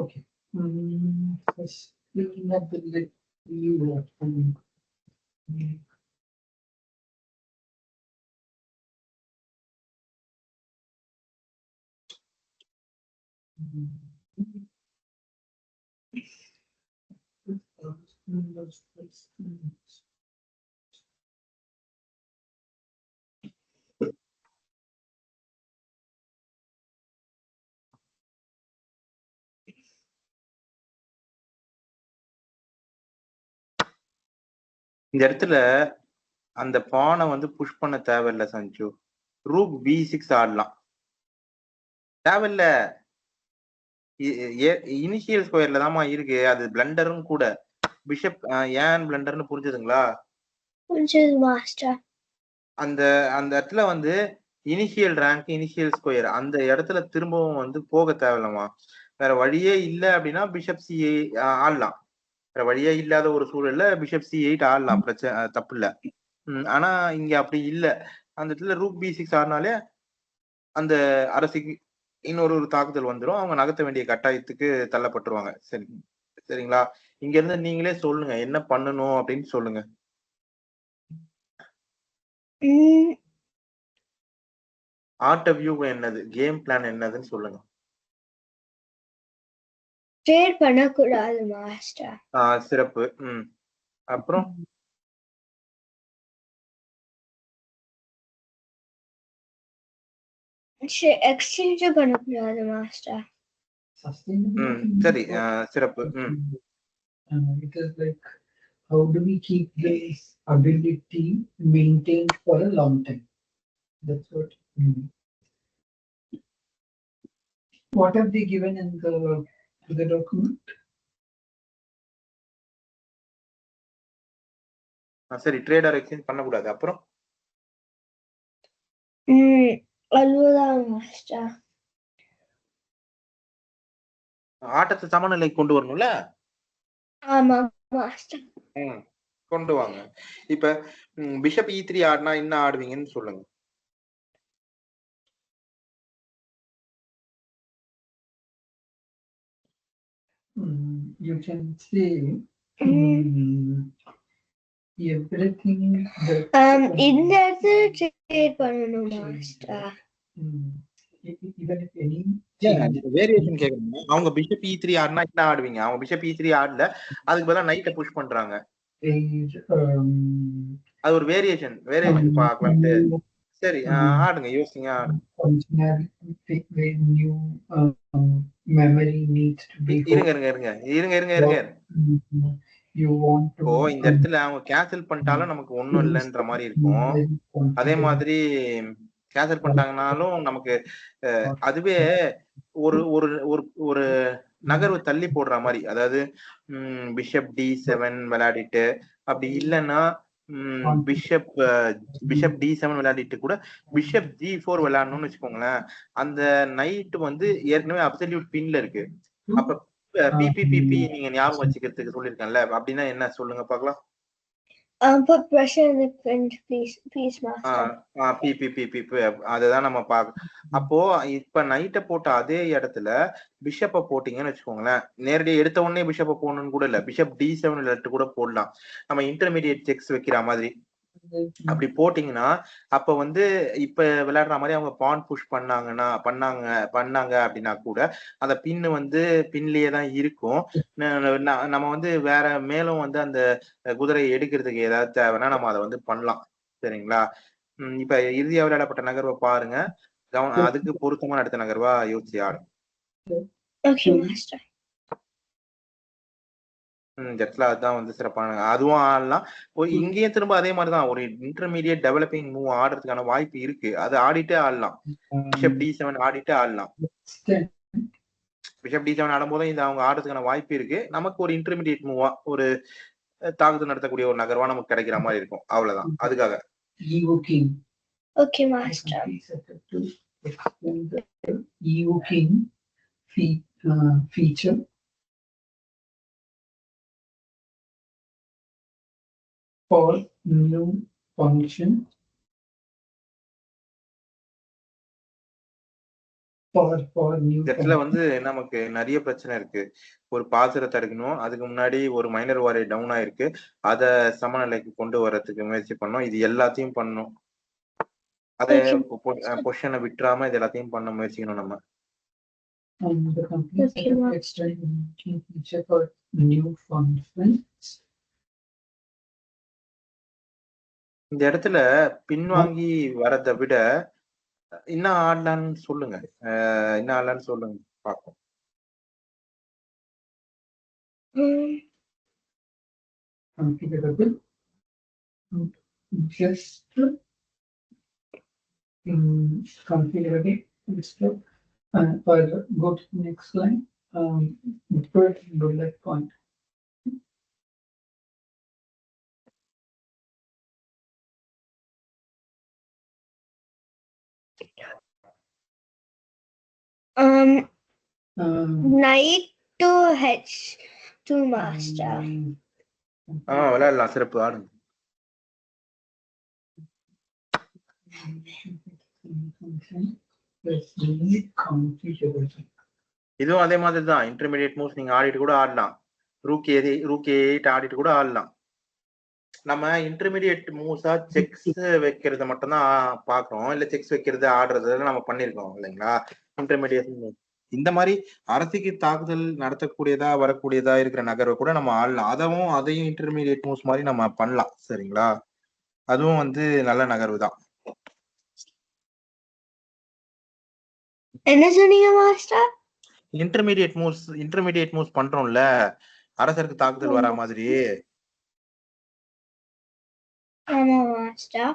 Okay. First, looking at the view. இந்த இடத்துல அந்த பானை வந்து புஷ் பண்ண தேவையில்ல சஞ்சு. ரூக் B6 ஆடலாம். தேவையில்ல. இனிஷியல் ஸ்கொயர்ல தாமா இருக்கு. அது பிளண்டரும் கூட. பிஷப் ஏன் பிளண்டர்னு புரிஞ்சுதுங்களா? புரிஞ்சது மாஸ்டர். அந்த அந்த இடத்துல வந்து இனிஷியல் ரேங்க், இனிஷியல் ஸ்கொயர் அந்த இடத்துல திரும்பவும் வந்து போக தேவையில்லமா. வேற வழியே இல்லை அப்படின்னா பிஷப் C8 ஆடலாம். வேற வழியே இல்லாத ஒரு சூழல்ல பிஷப் C8 ஆடலாம். பிரச்சனை தப்பு இல்ல. ஆனா இங்க அப்படி இல்ல. அந்த இடத்துல ரூக் B6 ஆடினாலே அந்த அரசிக்கு இன்னொரு தாக்குதல் வந்துடும். அவங்க நகர்த்த வேண்டிய கட்டாயத்துக்கு தள்ளப்பட்டுருவாங்க. சரி சரிங்களா? இங்க இருந்து நீங்களே சொல்லுங்க என்ன பண்ணணும் அப்படின்னு சொல்லுங்க. ஆட்ட வியூ என்னது, கேம் பிளான் என்னதுன்னு சொல்லுங்க. ட்ரேட் பண்ணக்கூடாது மாஸ்டர். சிறப்பு. அப்புறம் எக்ஸ்சேஞ்ச் பண்ணக்கூடாது மாஸ்டர். சரி சிறப்பு. It is like, how do we keep this ability maintained for a long time? That's what. What have they given in the document? சரி, ட்ரேடர் எக்ஸ்சேஞ்ச் பண்ணக்கூடாது. அப்புறம் அவ்வளவுதான் மாஸ்டர். ஆட்டத்தை சமநிலை கொண்டு வரணும்ல. ஆமா மாஸ்டர். கொண்டு வாங்க. இப்ப பிஷப் E3 ஆடினா என்ன ஆடுவீங்கன்னு சொல்லுங்க. You can say everything that இந்த இடத்துல ட்ரேட் பண்ணணும் master. even if any variation கேக்குறீங்க. அவங்க பிஷப் E3 ஆடினா என்ன ஆடுவீங்க? அவங்க பிஷப் E3 ஆடல, அதுக்கு பதிலா நைட்டை புஷ் பண்றாங்க. அது ஒரு வேரியேஷன் பார்க்கலாம். சரி ஆடுங்க, யோசிங்க ஆடுங்க. இருங்க. இப்போ இந்த இடத்துல அவங்க கேன்சல் பண்ணிட்டாலும் நமக்கு ஒண்ணும் இல்லைன்ற மாதிரி இருக்கும். அதே மாதிரி கேன்சல் பண்ணிட்டாங்கனாலும் நமக்கு அதுவே ஒரு ஒரு ஒரு நகர்வு தள்ளி போடுற மாதிரி. அதாவது பிஷப் D7 விளையாடிட்டு, அப்படி இல்லைன்னா பிஷப் D7 விளையாடிட்டு கூட பிஷப் G4 விளையாடணும்னு வச்சுக்கோங்களேன். அந்த நைட் வந்து ஏற்கனவே அப்சல்யூட் பின்ல இருக்கு. அப்ப PPPP நீங்க ஞாபகம் வச்சுக்கிறதுக்கு சொல்லிருக்கேன்ல, அப்படின்னா என்ன சொல்லுங்க பாக்கலாம். Put pressure in the print, please master. PPPP அதுதான் நம்ம அப்போ இப்ப நைட்டை போட்ட அதே இடத்துல பிஷப்பை போட்டீங்கன்னு வச்சுக்கோங்களேன். நேரடியாக எடுத்த உடனே பிஷப்பை போடணும்னு கூட இல்ல, பிஷப் D7 லெட்டு கூட போடலாம். நம்ம இன்டர்மீடியட் செக்ஸ் வைக்கிற மாதிரி. அப்படி போட்டீங்கன்னா அப்ப வந்து இப்ப விளையாடுற மாதிரி அவங்க பான் புஷ் பண்ணாங்க அப்படின்னா கூட அந்த பின்னு வந்து பின்லயே தான் இருக்கும். நம்ம வந்து வேற மேலும் வந்து அந்த குதிரையை எடுக்கிறதுக்கு ஏதாவது தேவைன்னா நம்ம அதை வந்து பண்ணலாம். சரிங்களா? இப்ப இறுதியா விளையாடப்பட்ட நகர்வை பாருங்க. அதுக்கு பொருத்தமான அடுத்த நகர்வா யோசிச்சு ஆடும். அதுதான் வந்து சிறப்பான. அதுவும் ஆடலாம். இங்கேயே திரும்ப அதே மாதிரிதான் ஒரு இன்டர்மீடியட் டெவலப்பிங் மூவ் ஆடுறதுக்கான வாய்ப்பு இருக்கு. அது ஆடிட்டே ஆடலாம். பிஷப் D7 ஆடிட்டே ஆடலாம். பிஷப் D7 ஆடும்போது இது அவங்க ஆடுறதுக்கான வாய்ப்பு இருக்கு. நமக்கு ஒரு இன்டர்மீடியட் மூவா ஒரு தாக்குதல் நடத்தக்கூடிய ஒரு நகர்வா நமக்கு கிடைக்கிற மாதிரி இருக்கும். அவ்வளவுதான். அதுக்காக Okay master. Feature for new function for new இந்த இடத்துல function. வந்து நமக்கு நிறைய பிரச்சனை இருக்கு. ஒரு பாசுரத்தை எடுக்கணும், அதுக்கு முன்னாடி ஒரு மைனர் வாரி டவுன் ஆயிருக்கு, அதை சமநிலைக்கு கொண்டு வர்றதுக்கு முயற்சி பண்ணோம். இது எல்லாத்தையும் பண்ணணும். அதை பொசிஷனை விட்டுறாம இது எல்லாத்தையும் பண்ண முயற்சிக்கணும் நம்ம. The company Okay, set up ma'am. external linking feature for new functions. இந்த இடத்துல பின்வாங்கி வரதை விட என்ன ஆடலான்னு சொல்லுங்க. என்ன ஆடலான்னு சொல்லுங்க பார்ப்போம். Configurable. Just configure it. For go to the next line. Put bullet point. Knight to H2 master. விளையாடலாம், சிறப்பு, ஆடுங்க. இதுவும் அதே மாதிரி தான். இன்டர்மீடியட் மூவ்ஸ் நீங்க ஆடிட்டு கூட ஆடலாம். ரூக் 8 ஆடிட்டு கூட ஆடலாம். நம்ம இன்டர்மீடியட் மூவ்ஸா செக்ஸ் வைக்கிறத மட்டும் தான் பாக்குறோம், இல்ல செக்ஸ் வைக்கிறது ஆடுறது நம்ம பண்ணிருக்கோம் இல்லைங்களா. இன்டர்மீடியட் இந்த மாதிரி அரசிக்கு தாக்குதல் நடத்தக்கூடியதா வரக்கூடியதா இருக்கிற நகர்வை கூட நம்ம ஆடலாம். அதையும் இன்டர்மீடியட் மூவ்ஸ் மாதிரி நம்ம பண்ணலாம். சரிங்களா, அதுவும் வந்து நல்ல நகர்வு தான். என்ன சொன்னீங்க மாஸ்டர்? இன்டர்மீடியட் மூவ்ஸ் பண்றோம்ல, அரசருக்கு தாக்குதல் வர மாதிரி. ஆமா மாஸ்டர்.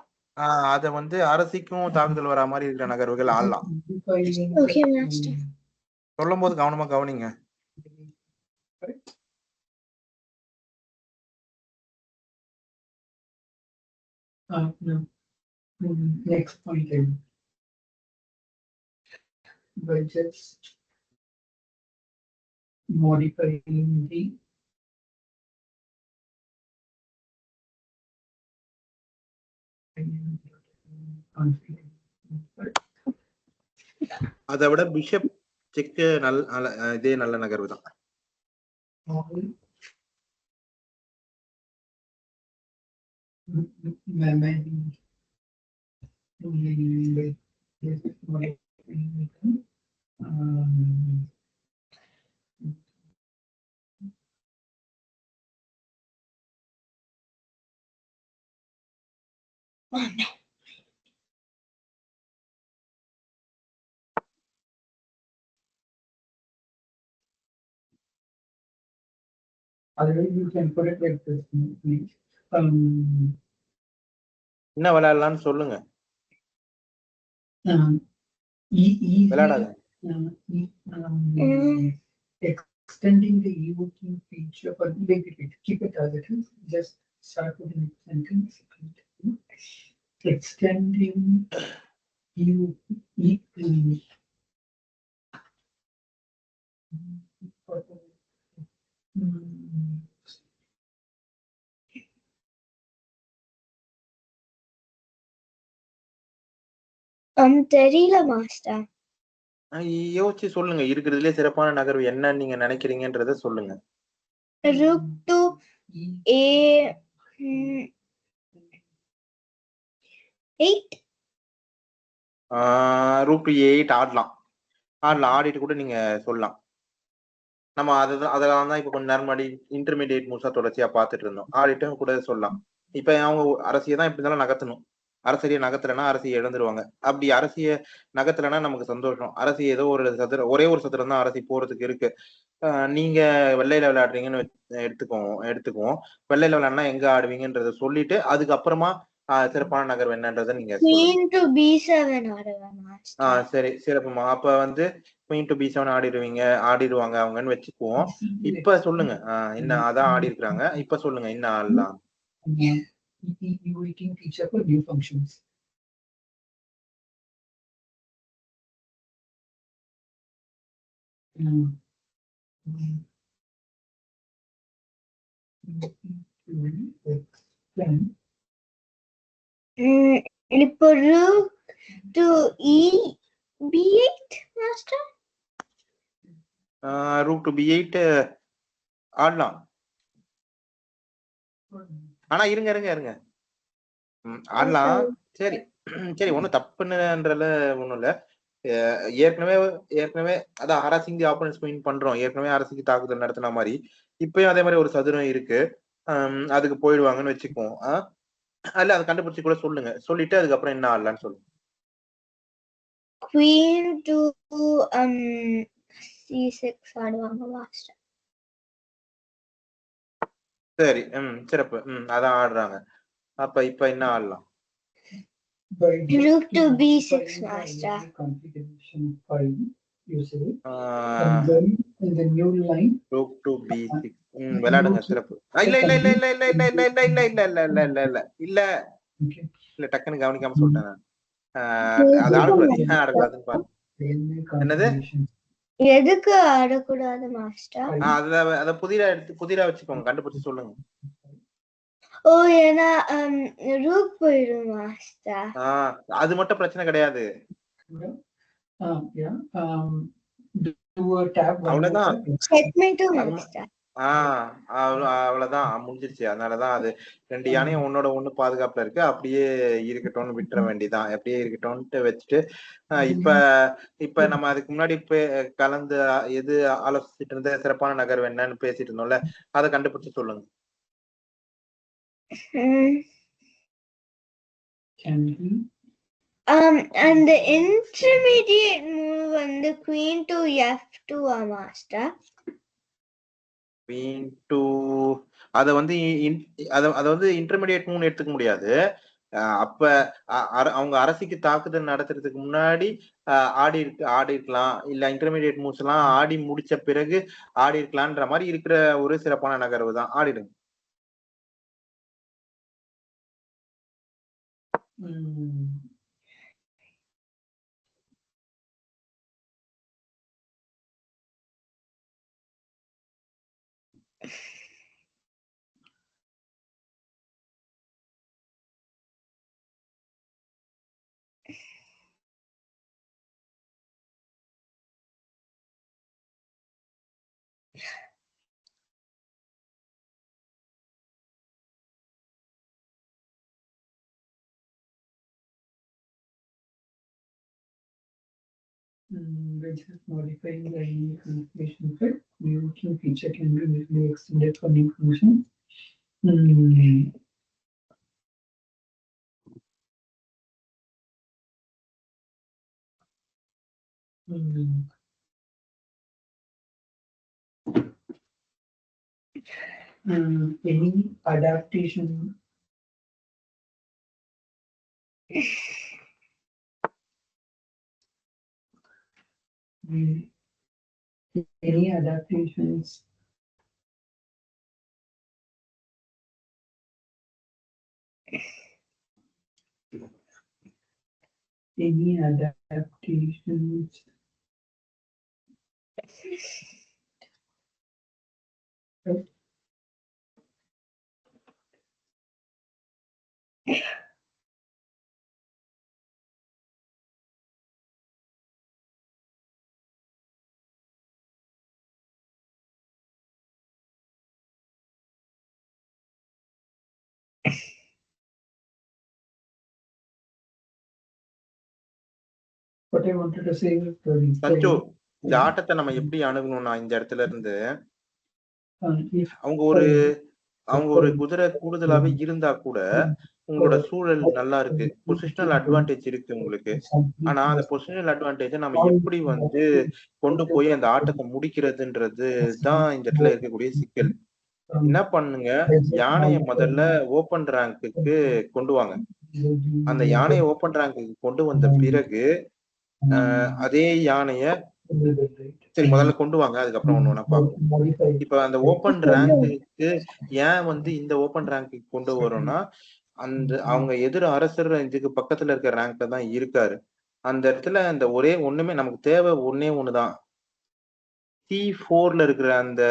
அத வந்து அரசிக்கும் தாக்குதல் வர மாதிரி இருக்கிற நகர்வுகள் ஆடலாம். Okay master. சொல்லும் போது கவனமா கவனிங்க. No. Next point. By just modifying the அதை விட பிஷப் செக் இதே நல்ல நகர்வு தான். Otherwise, you can put it like this. என்ன விளையாடலாம்னு சொல்லுங்க. விளையாடாத. Extending the EOQ feature, but keep it as it is. Just start with the next sentence. Extending தெரியல மாஸ்டர். யோசிச்சு சொல்லுங்க. இருக்கிறதுலே சிறப்பான நகர்வு என்னன்னு நீங்க நினைக்கிறீங்கன்றத சொல்லுங்க. Rook to A8. ரூக் 8 ஆடலாம். ஆடிட்டு கூட நீங்க சொல்லலாம். நம்ம அதெல்லாம் தான் இப்ப கொஞ்ச நேரம் முன்னாடி இன்டர்மீடியட் மூவ்ஸா தொடர்ச்சியா பாத்துட்டு இருந்தோம். ஆடிட்டும் கூட சொல்லலாம். இப்ப அவங்க அரசியை தான் இப்படி இருந்தாலும் நகர்த்தணும். அரசியை நகர்த்தலைன்னா அரசியை இழந்துருவாங்க. அப்படி அரசிய நகர்த்தலைன்னா நமக்கு சந்தோஷம். அரசி ஏதோ ஒரு ஒரே ஒரு சதுரம் தான் அரசி போறதுக்கு இருக்கு. நீங்க வெள்ளையில விளையாடுறீங்கன்னு எடுத்துக்குவோம். வெள்ளையில விளையாடுனா எங்க ஆடுவீங்கன்றத சொல்லிட்டு அதுக்கப்புறமா சிறப்பான நகர்வு என்னன்றதை நீங்க சரி, சிறப்புமா. அப்ப வந்து குயின் டு B7 ஆடிடுவாங்க அவங்கன்னு வச்சுக்குவோம். இப்ப சொல்லுங்க. என்ன அதான் ஆடி இருக்காங்க. இப்ப சொல்லுங்க என்ன ஆடலாம். feature for new functions. இப்போ rook to E8 B8, master. Rook to B8 ஆடலாம். ஆனா இருங்க இருங்க இருங்க ஆடலாம். சரி சரி, ஒண்ணும் தப்புன்றதுல ஒண்ணும் இல்ல. ஏற்கனவே ஏற்கனவே அதான் ஹராசிங் தி ஆப்போனன்ட்ஸ் வின் பண்றோம். ஏற்கனவே அரசுக்கு தாக்குதல் நடத்தின மாதிரி இப்பயும் அதே மாதிரி ஒரு சதுரம் இருக்கு. அதுக்கு போயிடுவாங்கன்னு வச்சுக்குவோம். அல்ல அதை கண்டுபிடிச்சு கூட சொல்லுங்க. சொல்லிட்டு அதுக்கப்புறம் என்ன ஆடலாம்னு சொல்லுங்க. Queen to C6 ஆடுவாங்க மாஸ்டர். சரி, சிறப்பு. அதான் ஆடுறாங்க. அப்ப இப்ப என்ன ஆடலாம்? Rook to B6, master. Configuration 5 usually. And then in the new line. Rook to B6. விளையாடுங்க. சிறப்பு. இல்ல இல்ல இல்ல இல்ல இல்ல இல்ல இல்ல இல்ல இல்ல இல்ல இல்ல இல்ல இல்ல இல்ல இல்ல டக்குன்னு கவனிக்காம சொல்லிட்டேன். அது ஆடக்கூடாது. ஆடக்கூடாதுன்னு பாருங்க. என்னது? எதுக்கு ஆடக்கூடாது மாஸ்டர்? அத புதிரா வச்சுக்கோங்க. கண்டுபிடிச்சு சொல்லுங்க. ஓ, ஏன்னா ரூக் போயிடும் மாஸ்டர். அது மட்டும் பிரச்சனை கிடையாது. அவ்வளவுதான். அவ்வளவுதான் முடிஞ்சிருச்சு. அதனாலதான் அது 2 யானையும் ஒன்னோட ஒண்ணு பாதுகாப்புல இருக்கு. அப்படியே இருக்கட்டும்னு விட்டுற வேண்டியதான். அப்படியே இருக்கட்டும்னு வச்சுட்டு இப்ப நம்ம அதுக்கு முன்னாடி கலந்து எது ஆலோசிச்சுட்டு இருந்த சிறப்பான நகர்வு என்னன்னு பேசிட்டு இருந்தோம்ல, அதை கண்டுபிடிச்சு சொல்லுங்க. அந்த இன்டர்மீடியேட் மூவ் வந்து queen to f2 master. queen to அத வந்து இன்டர்மீடியேட் மூவ் எடுத்துக்க முடியாது. அப்ப அவங்க அரசிக்கு தாக்குதல் நடத்துறதுக்கு முன்னாடி ஆடி இருக்கலாம். இல்ல இன்டர்மீடியேட் மூவ்ஸ் எல்லாம் ஆடி முடிச்ச பிறகு ஆடி இருக்கலாம்ன்ற மாதிரி இருக்கிற ஒரு சிறப்பான நகர்வு தான். ஆடிடுங்க. Which is modifying the unique configuration fit. New feature can be easily extended for new function. Any adaptation? Any adaptations? Any adaptations? What I wanted to say is சச்சு, இந்த ஆட்டத்தை நம்ம எப்படி அணுகணும்னா இந்த இடத்துல இருந்து அவங்க ஒரு குதிரை கூடுதலாவே இருந்தா கூட உங்களோட சூழல் நல்லா இருக்கு, பொசிஷனல் அட்வான்டேஜ் இருக்கு உங்களுக்கு. ஆனா அந்த பொசிஷனல் அட்வான்டேஜை நம்ம எப்படி வந்து கொண்டு போய் அந்த ஆட்டத்தை முடிக்கிறதுன்றது தான் இந்த இடத்துல இருக்கக்கூடிய சிக்கல். என்ன பண்ணுங்க, யானையை முதல்ல ஓபன் ரேங்க்கு கொண்டு வாங்க. அந்த யானையை ஓபன் ரேங்க்கு கொண்டு வந்த பிறகு அதே யானைய சரி முதல்ல கொண்டு வாங்க, அதுக்கப்புறம் ஒண்ணு ஒண்ணா பார்ப்போம். இப்ப அந்த ஓபன் ரேங்க்கு ஏன் வந்து இந்த ஓபன் ரேங்க்கு கொண்டு வரோம்னா, அவங்க எதிர் அரசர் இதுக்கு பக்கத்துல இருக்க ரேங்க்ல தான் இருக்காரு. அந்த இடத்துல அந்த ஒண்ணுமே நமக்கு தேவை ஒண்ணே ஒண்ணுதான். C4ல இருக்கிற அந்த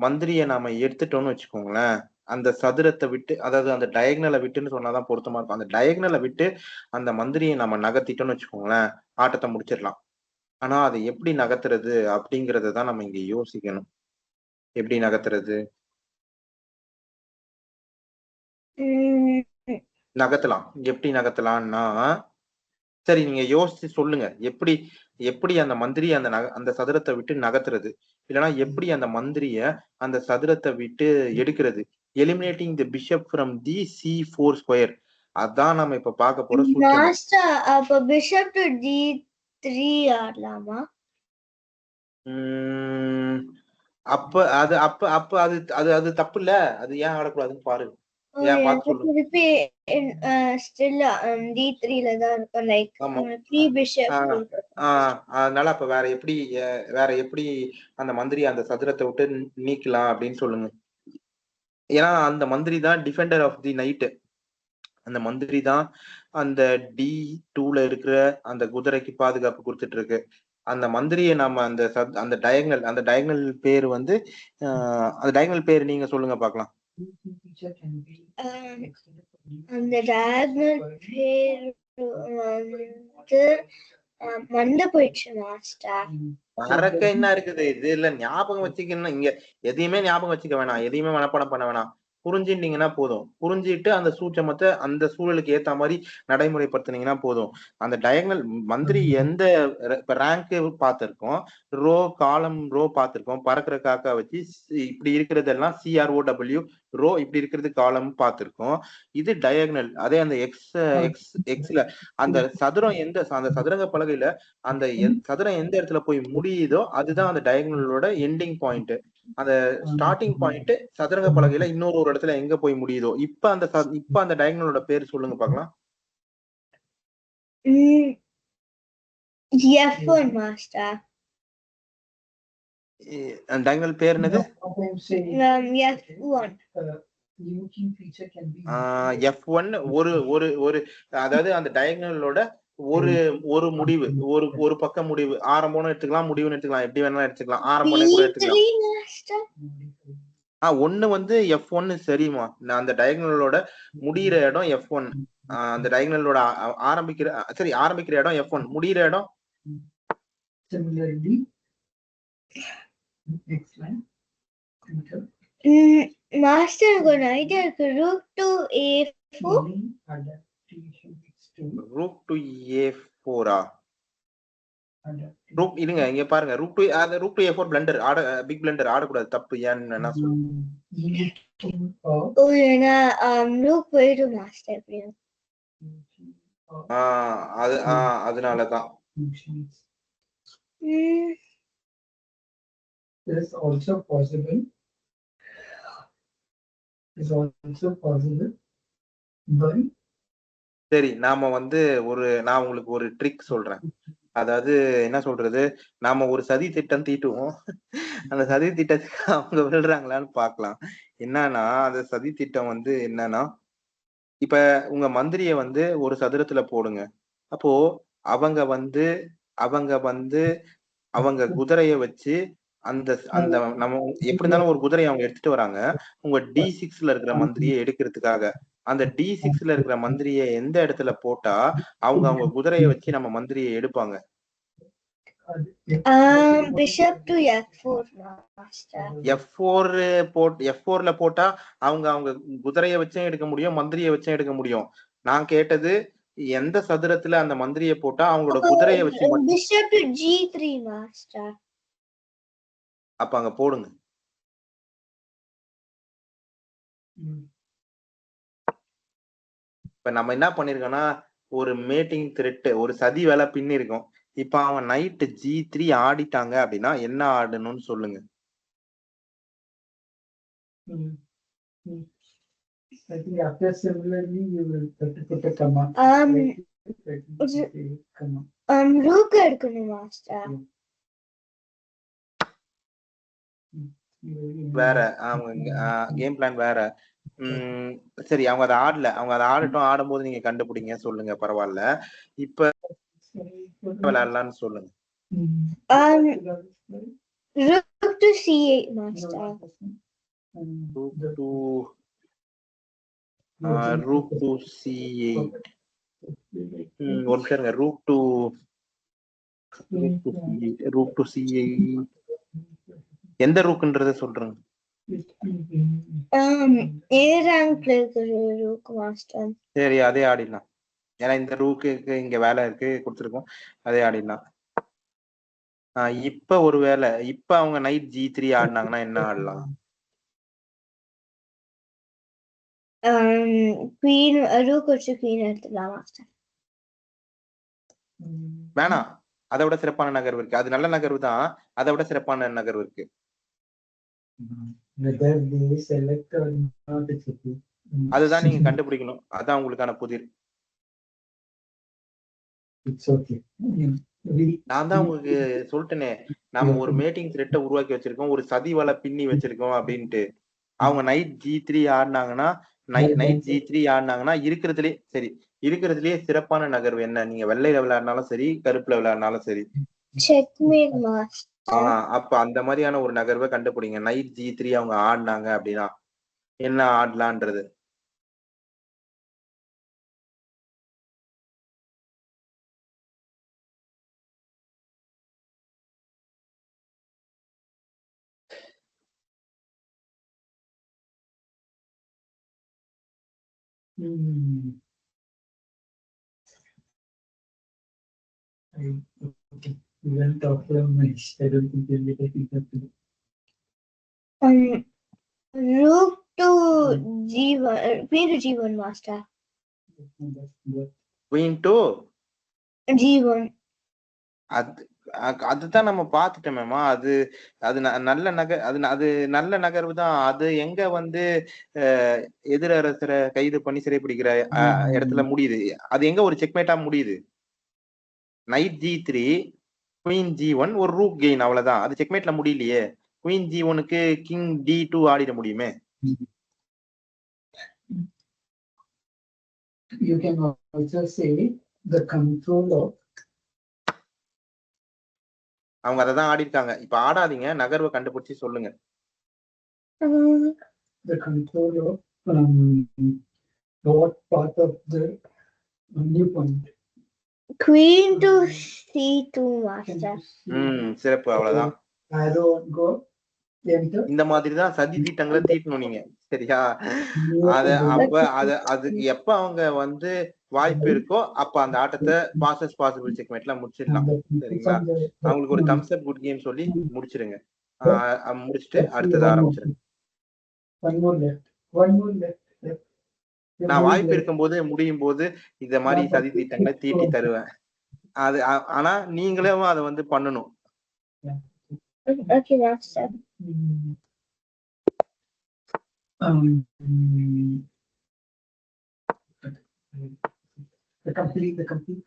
மந்திரியை நாம எடுத்துட்டோம்னு வச்சுக்கோங்களேன், அந்த சதுரத்தை விட்டு, அதாவது அந்த டயகனலை விட்டுன்னு சொன்னாதான் பொருத்தமா இருக்கும். அந்த டயகனலை விட்டு அந்த மந்திரியை நம்ம நகர்த்திட்டோம்னு வச்சுக்கோங்களேன், ஆட்டத்தை முடிச்சிடலாம். ஆனா அதை எப்படி நகர்த்துறது அப்படிங்கறத தான் நம்ம இங்க யோசிக்கணும். எப்படி நகர்த்துறது? நகர்த்தலாம். எப்படி நகர்த்தலாம்னா, சரி நீங்க யோசிச்சு சொல்லுங்க. எப்படி எப்படி அந்த மந்திரி அந்த சதுரத்தை விட்டு நகர்த்துறது? இல்லைன்னா எப்படி அந்த மந்திரிய அந்த சதுரத்தை விட்டு எடுக்கிறது? Eliminating the bishop from the C4 square. அதான் நம்ம இப்ப பார்க்க போற சூத்திரம். மாஸ்டர் அப்ப பிஷப் டு D3 ஆடலாமா? அப்ப அது அப்ப அப்ப அது அது அது தப்பு இல்ல. அது ஏன் ஆடக்கூடாதுன்னு பாருங்க. ஏன் பார்த்து சொல்லுங்க. திருப்பி ஸ்டில் D3ல தான் இருக்கும். லைக் ஆமா. 3 பிஷப். அதனால அப்ப வேற எப்படி அந்த மந்திரி அந்த சதுரத்தை விட்டு நீக்கலாம் அப்படின்னு சொல்லுங்க. ஏன்னா அந்த மந்திரி தான் டிஃபெண்டர் ஆஃப் தி நைட். அந்த மந்திரி தான் அந்த D2ல இருக்கிற அந்த குதிரைக்கு பாதுகாப்பு கொடுத்துட்டு இருக்கு. அந்த மந்திரியை நம்ம அந்த டயகனல் பேர் வந்து அந்த டயகனல் பேர் நீங்க சொல்லுங்க பார்க்கலாம். அந்த டயகனல் பேர் வந்து மண்ட போயிடுச்சு மாஸ்டர். மறக்க என்ன இருக்குது? இது இல்ல ஞாபகம் வச்சுக்கணும். இங்க எதையுமே ஞாபகம் வச்சுக்க வேணாம். எதையுமே மனப்பாடம் பண்ண வேணாம். புரிஞ்சுட்டீங்கன்னா போதும். புரிஞ்சுட்டு அந்த சூட்சமத்தை அந்த சூழலுக்கு ஏத்த மாதிரி நடைமுறைப்படுத்தினீங்கன்னா போதும். அந்த டயகனல் மந்திரி எந்த ரேங்க் பார்த்திருக்கோம், காலம் ரோ பார்த்திருக்கோம். பறக்கிற காக்கா வச்சு இப்படி இருக்கிறதெல்லாம் CROW, ரோ இப்படி இருக்கிறது காலம் பார்த்திருக்கோம். இது டயகனல். அதே அந்த எக்ஸ்ல அந்த சதுரங்க பலகையில அந்த சதுரம் எந்த இடத்துல போய் முடியுதோ அதுதான் அந்த டயகனலோட எண்டிங் பாயிண்ட். அந்த ஸ்டார்டிங் பாயிண்ட் சதுரங்க பலகையில இன்னொரு இடத்துல எங்க போய் முடியுதோ இப்ப அந்த டயகனலோட பேர் சொல்லுங்க பார்க்கலாம். F1 master. டயகனல் பேர் என்னது? F1 ஒரு அதாவது அந்த டயகனலோட ஒரு முடிவு, ஒரு பக்க முடிவு. ஆரம்பம்னு எடுத்துக்கலாம், முடிவுன்னு எடுத்துக்கலாம். எப்படி வேணாலும் எடுத்துக்கலாம். ஆரம்பம்னே கூட எடுத்துக்கலாம். ஒண்ணு வந்து F1 சரிமா. அந்த டயகனலோட முடியிற இடம் F1. அந்த டயகனலோட ஆரம்பிக்கிற இடம் F1, முடியிற இடம் மாஸ்டர் ஒரு ஐடியா இருக்கு. rook to A4. rook to A4 rook இருங்க இங்க பாருங்க. rook to A4 blunder big blunder ஆடக்கூடாது. தப்பு. ஏன்னு என்ன சொல்லுங்க? rook போயிடும் மாஸ்டர். அதனாலதான். Is also possible. சரி நாம வந்து நான் உங்களுக்கு ஒரு ட்ரிக் சொல்றேன். அதாவது என்ன சொல்றது, நாம ஒரு சதி திட்டம் தீட்டுவோம். அந்த சதி திட்டத்துக்கு அவங்க விழுறாங்களான்னு பாக்கலாம். என்னன்னா அந்த சதி திட்டம் வந்து என்னன்னா, இப்ப உங்க மந்திரிய வந்து ஒரு சதுரத்துல போடுங்க. அப்போ அவங்க அவங்க குதிரைய வச்சு அந்த நம்ம எப்படி இருந்தாலும் ஒரு குதிரையை அவங்க எடுத்துட்டு வராங்க. உங்க D6ல இருக்கிற மந்திரியை எடுக்கிறதுக்காக. அந்த D6ல இருக்கிற மந்திரியை எந்த இடத்துல போட்டா அவங்க குதிரையை வச்சு நம்ம மந்திரியை எடுப்பாங்க? Bishop to F4 master. F4ல போட்டா அவங்க குதிரையை வச்சும் எடுக்க முடியும், மந்திரியை வச்சும் எடுக்க முடியும். நான் கேட்டது எந்த சதுரத்துல அந்த மந்திரியை போட்டா அவங்களோட குதிரையை வச்சு பிஷப் டு G3 மாஸ்டர். அப்ப அங்க போடுங்க. இப்ப நம்ம என்ன பண்ணிருக்கோம்னா ஒரு மேட்டிங் த்ரெட், ஒரு சதி வேலை பின்னி இருக்கோம். இப்ப அவன் நைட் G3 ஆடிட்டாங்க அப்படின்னா என்ன ஆடணும்னு சொல்லுங்க. I think after similarly you will have to put a comma. rook எடுக்கணும் மாஸ்டர். வேற அவங்க கேம் பிளான் வேற. சரி அவங்க அதை ஆடல. அவங்க அதை ஆடும்போது நீங்க கண்டுபிடிங்க சொல்லுங்க, பரவாயில்ல. இப்ப விளையாடலாம்னு சொல்லுங்க. rook to C8 master. rook to c8. ஒரு நிமிஷம் இருங்க. rook to c8. எந்த ரூக்ன்றத சொல்றேங்க. A rankல இருக்கிற rook master. சரி, அதே ஆடிடலாம். ஏன்னா இந்த ரூக்கு இங்க வேலை இருக்கு கொடுத்துருக்கோம், அதே ஆடிடலாம். இப்ப ஒருவேளை இப்ப அவங்க நைட் G3 ஆடினாங்கன்னா என்ன ஆடலாம்? queen rook வச்சு queen எடுத்துக்கலாம் மாஸ்டர். வேணாம், அதை விட சிறப்பான நகர்வு இருக்கு. அது நல்ல நகர்வு தான், அதை விட சிறப்பான நகர்வு இருக்கு. அதுதான் நீங்க கண்டுபிடிக்கணும். அதான் உங்களுக்கான புதிர். நான் தான் உங்களுக்கு சொல்லிட்டேனே, நம்ம ஒரு மேட்டிங் த்ரெட்டை உருவாக்கி வச்சிருக்கோம், ஒரு சதி வலை பின்னி வச்சிருக்கோம் அப்படின்ட்டு. அவங்க நைட் G3 ஆடினாங்கன்னா நைட் G3 ஆடினாங்கன்னா இருக்கிறதுலே சரி, இருக்கிறதுலயே சிறப்பான நகர்வு என்ன? நீங்க வெள்ளையில விளையாடினாலும் சரி, கருப்புல விளையாடினாலும் சரி. checkmate master. அப்ப அந்த மாதிரியான ஒரு நகர்வை கண்டுபிடிங்க. நைட் G3 அவங்க ஆடினாங்க அப்படின்னா என்ன ஆடலான்றது. rook to G1, queen to G1 master. queen to G1. அதுதான் நம்ம பாத்துட்டோமேமா. அது அது நல்ல நகர், அது நல்ல நகர்வு தான். அது எங்க வந்து எதிரரசரை கைது பண்ணி சிறைப்பிடிக்கிற இடத்துல முடியுது. அது எங்க ஒரு செக்மேட்டா முடியுது. நைட் G3 குயின் G1 ஒரு ரூக் கெயின், அவ்வளவுதான். அது செக்மேட்ல முடியலையே. குயின் G1க்கு கிங் D2 ஆடிட முடியுமே. You can also say the control of. அவங்க அதை தான் ஆடி இருக்காங்க. இப்ப ஆடாதீங்க, நகர்வை கண்டுபிடிச்சு சொல்லுங்க. The control of what part of the new point. Queen to C2 master. சிறப்பு, அவ்வளவுதான். Arrow go enter. இந்த மாதிரி தான் சதி தீட்டங்களை தீட்டணும் நீங்க, சரியா? அதுக்கு எப்ப அவங்க வந்து வாய்ப்பு இருக்கோ அப்ப அந்த ஆட்டத்தை பாசஸ் பாசிபிள் செக்மேட்ல முடிச்சிடலாம், சரிங்களா? அவங்களுக்கு ஒரு தம்ஸ் அப் குட் கேம் சொல்லி முடிச்சிருங்க. முடிச்சுட்டு அடுத்தது ஆரம்பிச்சிருங்க. நான் வாய்ப்பு இருக்கும்போது முடியும் போது இந்த மாதிரி சதி திட்டங்களை தீட்டி தருவேன். அது ஆனா நீங்களும் அதை வந்து பண்ணணும். Okay, that's it. The complete